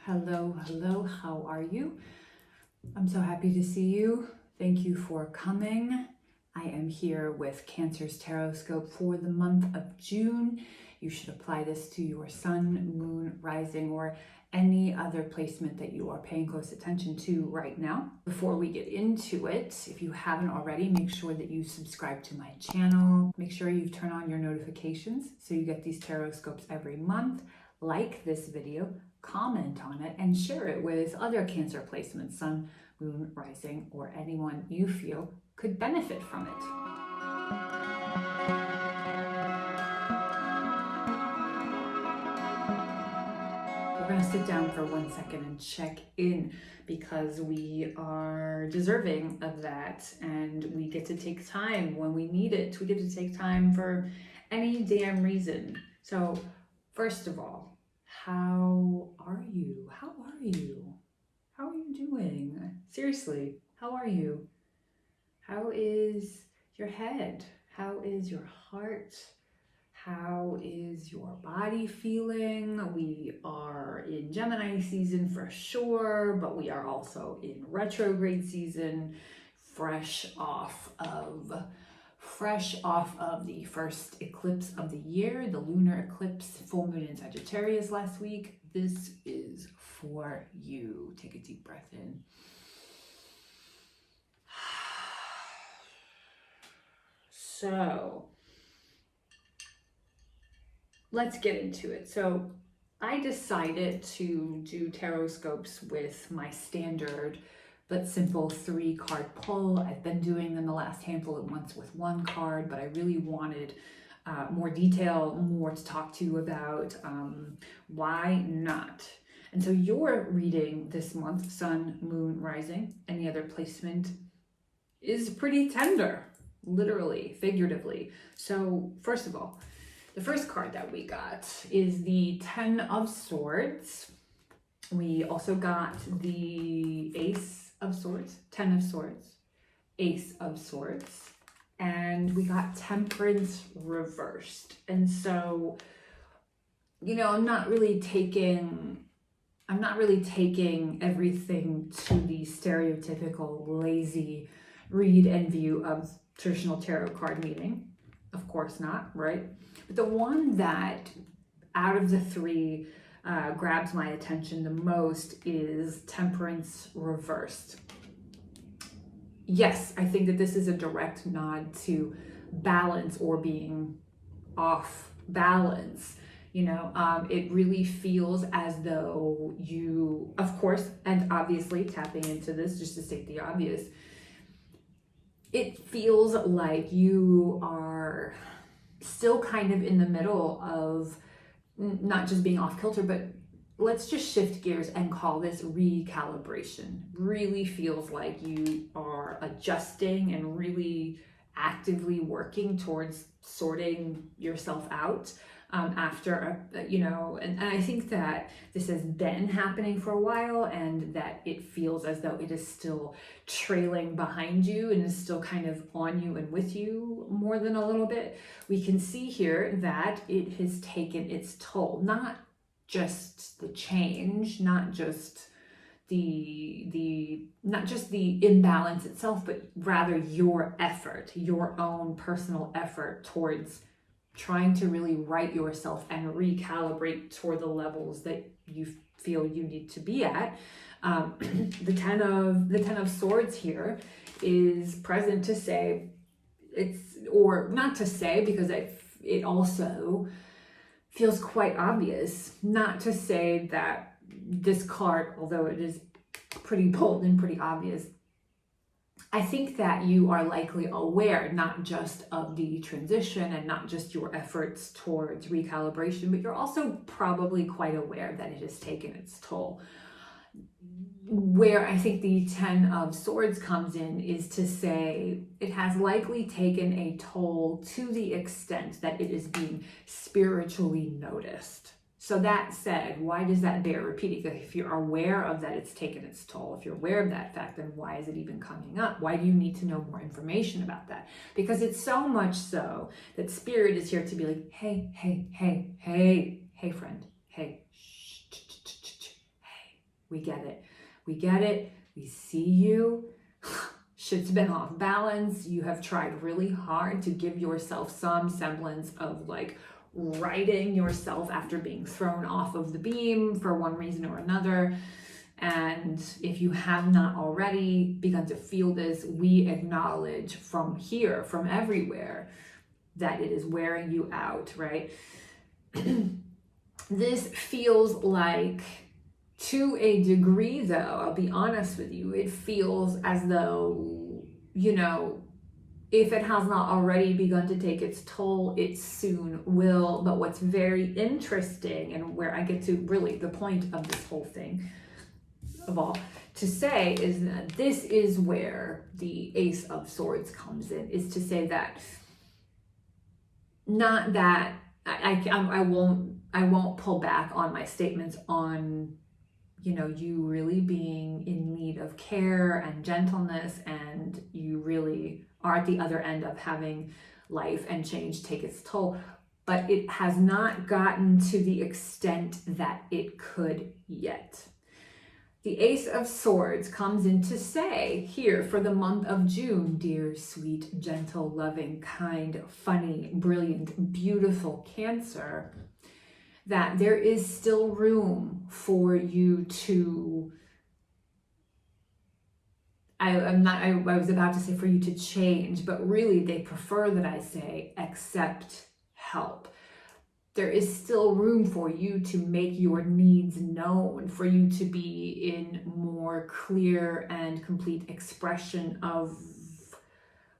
Hello, hello, how are you? I'm so happy to see you. Thank you for coming. I am here with Cancer's Tarotscope for the month of June. You should apply this to your sun, moon, rising, or any other placement that you are paying close attention to right now. Before we get into it, if you haven't already, make sure that you subscribe to my channel. Make sure you turn on your notifications so you get these Tarotscopes every month. Like this video, comment on it, and share it with other Cancer placements, sun, moon, rising, or anyone you feel could benefit from it. We're going to sit down for 1 second and check in because we are deserving of that, and we get to take time when we need it. We get to take time for any damn reason. So first of all, how are you? How are you? How are you doing? Seriously, how are you? How is your head? How is your heart? How is your body feeling? We are in Gemini season for sure, but we are also in retrograde season, fresh off of the first eclipse of the year, the lunar eclipse, full moon in Sagittarius last week. This is for you. Take a deep breath in. So let's get into it. So I decided to do Tarotscopes with my standard but simple 3-card pull. I've been doing them the last handful of months with 1 card, but I really wanted more detail, more to talk to you about. Why not? And so your reading this month, sun, moon, rising, any other placement, is pretty tender, literally, figuratively. So first of all, the first card that we got is the 10 of Swords. We also got the Ace of Swords, 10 of Swords, Ace of Swords, and we got Temperance reversed. And so, you know, I'm not really taking everything to the stereotypical lazy read and view of traditional tarot card meaning. Of course not, right? But the one that out of the 3 grabs my attention the most is Temperance reversed. Yes, I think that this is a direct nod to balance or being off balance. You know, it really feels as though you, of course, and obviously tapping into this just to state the obvious, it feels like you are still kind of in the middle of not just being off kilter, but let's just shift gears and call this recalibration. Really feels like you are adjusting and really actively working towards sorting yourself out after, and I think that this has been happening for a while, and that it feels as though it is still trailing behind you and is still kind of on you and with you more than a little bit. We can see here that it has taken its toll, not just the change, not just the imbalance itself, but rather your effort, your own personal effort towards trying to really right yourself and recalibrate toward the levels that you feel you need to be at. The 10 of Swords here is present to say or not to say, because it also feels quite obvious, not to say that this card, although it is pretty bold and pretty obvious, I think that you are likely aware not just of the transition and not just your efforts towards recalibration, but you're also probably quite aware that it has taken its toll. Where I think the 10 of Swords comes in is to say it has likely taken a toll to the extent that it is being spiritually noticed. So that said, why does that bear repeating? If you're aware of that it's taken its toll, if you're aware of that fact, then why is it even coming up? Why do you need to know more information about that? Because it's so much so that Spirit is here to be like, hey, friend, hey, We get it. We get it. We see you. Shit's been off balance. You have tried really hard to give yourself some semblance of like righting yourself after being thrown off of the beam for one reason or another. And if you have not already begun to feel this, we acknowledge from here, from everywhere, that it is wearing you out, right? This feels like, to a degree though, I'll be honest with you, it feels as though, you know, if it has not already begun to take its toll, it soon will. But what's very interesting, and where I get to really the point of this whole thing of all to say, is that this is where the Ace of Swords comes in, is to say that, not that I won't pull back on my statements on, you know, you really being in need of care and gentleness, and you really are at the other end of having life and change take its toll, but it has not gotten to the extent that it could yet. The Ace of Swords comes in to say here for the month of June, dear, sweet, gentle, loving, kind, funny, brilliant, beautiful Cancer, that there is still room for you to, I was about to say for you to change, but really they prefer that I say accept help. There is still room for you to make your needs known, for you to be in more clear and complete expression of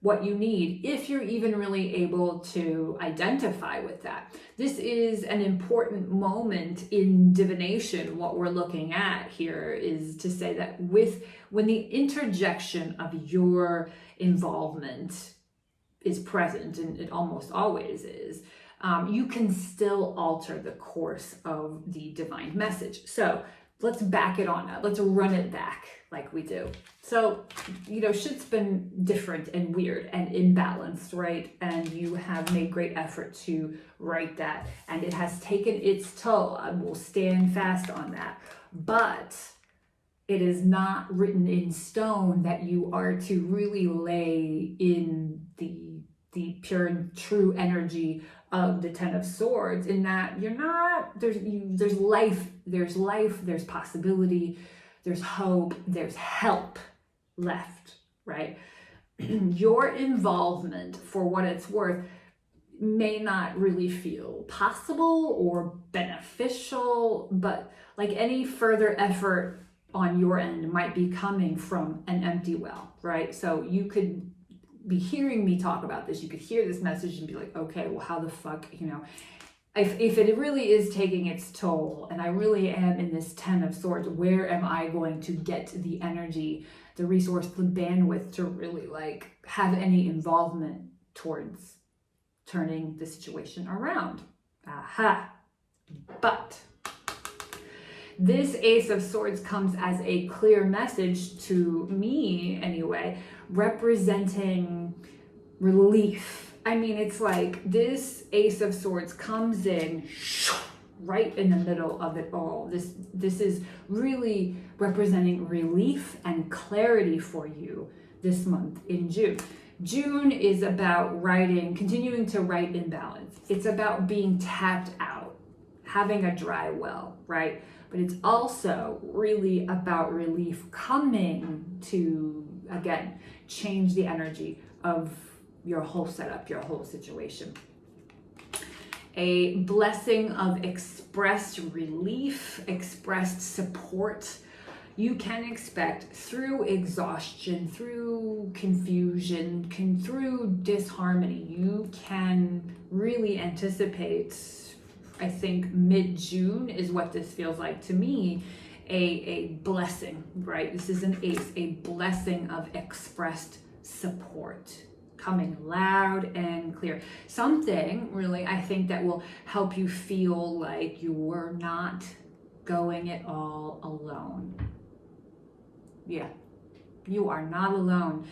what you need, if you're even really able to identify with that. This is an important moment in divination. What we're looking at here is to say that when the interjection of your involvement is present, and it almost always is, you can still alter the course of the divine message. So let's back it on up. Let's run it back like we do. So, you know, shit's been different and weird and imbalanced, right? And you have made great effort to right that. And it has taken its toll. I will stand fast on that. But it is not written in stone that you are to really lay in the pure and true energy of the Ten of Swords, in that you're not, there's life, there's possibility, there's hope, there's help left, right? Your involvement, for what it's worth, may not really feel possible or beneficial, but like any further effort on your end might be coming from an empty well, right? So you could be hearing me talk about this, you could hear this message and be like, okay, well, how the fuck, you know, if it really is taking its toll and I really am in this Ten of Swords, where am I going to get the energy, the resource, the bandwidth to really like have any involvement towards turning the situation around? Aha. But this Ace of Swords comes as a clear message to me anyway, representing relief. I mean, it's like this Ace of Swords comes in right in the middle of it all. This is really representing relief and clarity for you this month in June. June is about continuing to write in balance. It's about being tapped out, having a dry well, right? But it's also really about relief coming to, again, change the energy of your whole setup, your whole situation. A blessing of expressed relief, expressed support you can expect through exhaustion, through confusion, through disharmony. You can really anticipate, I think mid-June is what this feels like to me, a blessing, right? This is an ace, a blessing of expressed support coming loud and clear. Something really, I think, that will help you feel like you're not going it all alone. Yeah, you are not alone.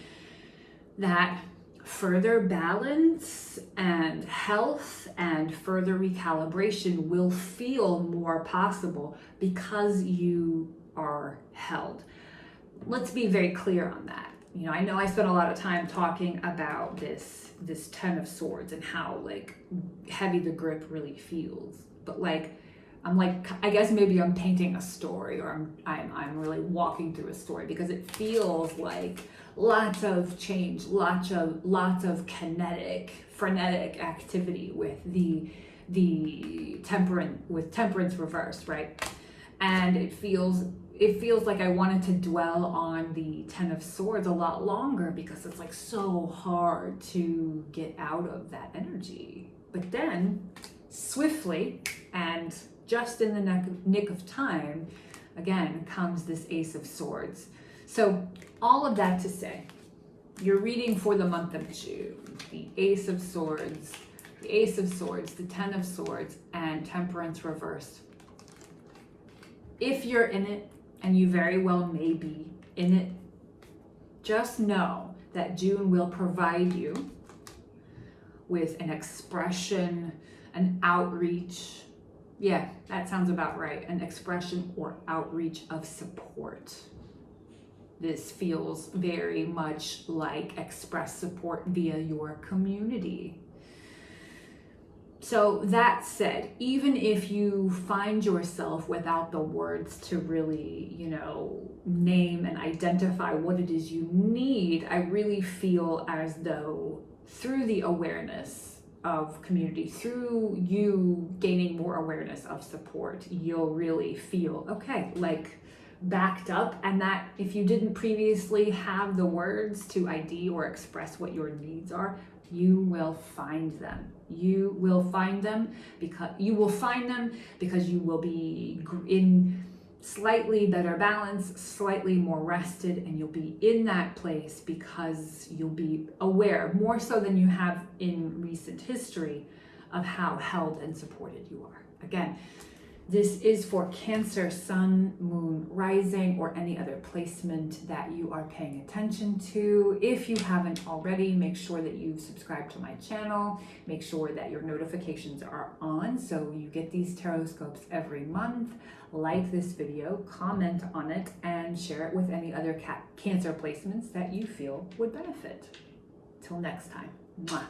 That further balance and health and further recalibration will feel more possible because you are held. Let's be very clear on that. You know I spent a lot of time talking about this Ten of Swords and how like heavy the grip really feels. But like, I guess maybe I'm painting a story, or I'm really walking through a story, because it feels like lots of change, lots of frenetic activity with the temperance reversed, right? And it feels like I wanted to dwell on the Ten of Swords a lot longer, because it's like so hard to get out of that energy. But then swiftly and just in the nick of time, again, comes this Ace of Swords. So all of that to say, you're reading for the month of June, the Ace of Swords, the Ten of Swords, and Temperance reversed. If you're in it, and you very well may be in it, just know that June will provide you with an expression, an outreach. Yeah, that sounds about right. An expression or outreach of support. This feels very much like express support via your community. So that said, even if you find yourself without the words to really, name and identify what it is you need, I really feel as though through the awareness of community, through you gaining more awareness of support, you'll really feel, okay, like backed up, and that if you didn't previously have the words to ID or express what your needs are, you will find them. You will find them because you will be in slightly better balance, slightly more rested, and you'll be in that place because you'll be aware, more so than you have in recent history, of how held and supported you are. Again, this is for Cancer, Sun, Moon, Rising, or any other placement that you are paying attention to. If you haven't already, make sure that you've subscribed to my channel. Make sure that your notifications are on so you get these Tarotscopes every month. Like this video, comment on it, and share it with any other Cancer placements that you feel would benefit. Till next time. Mwah.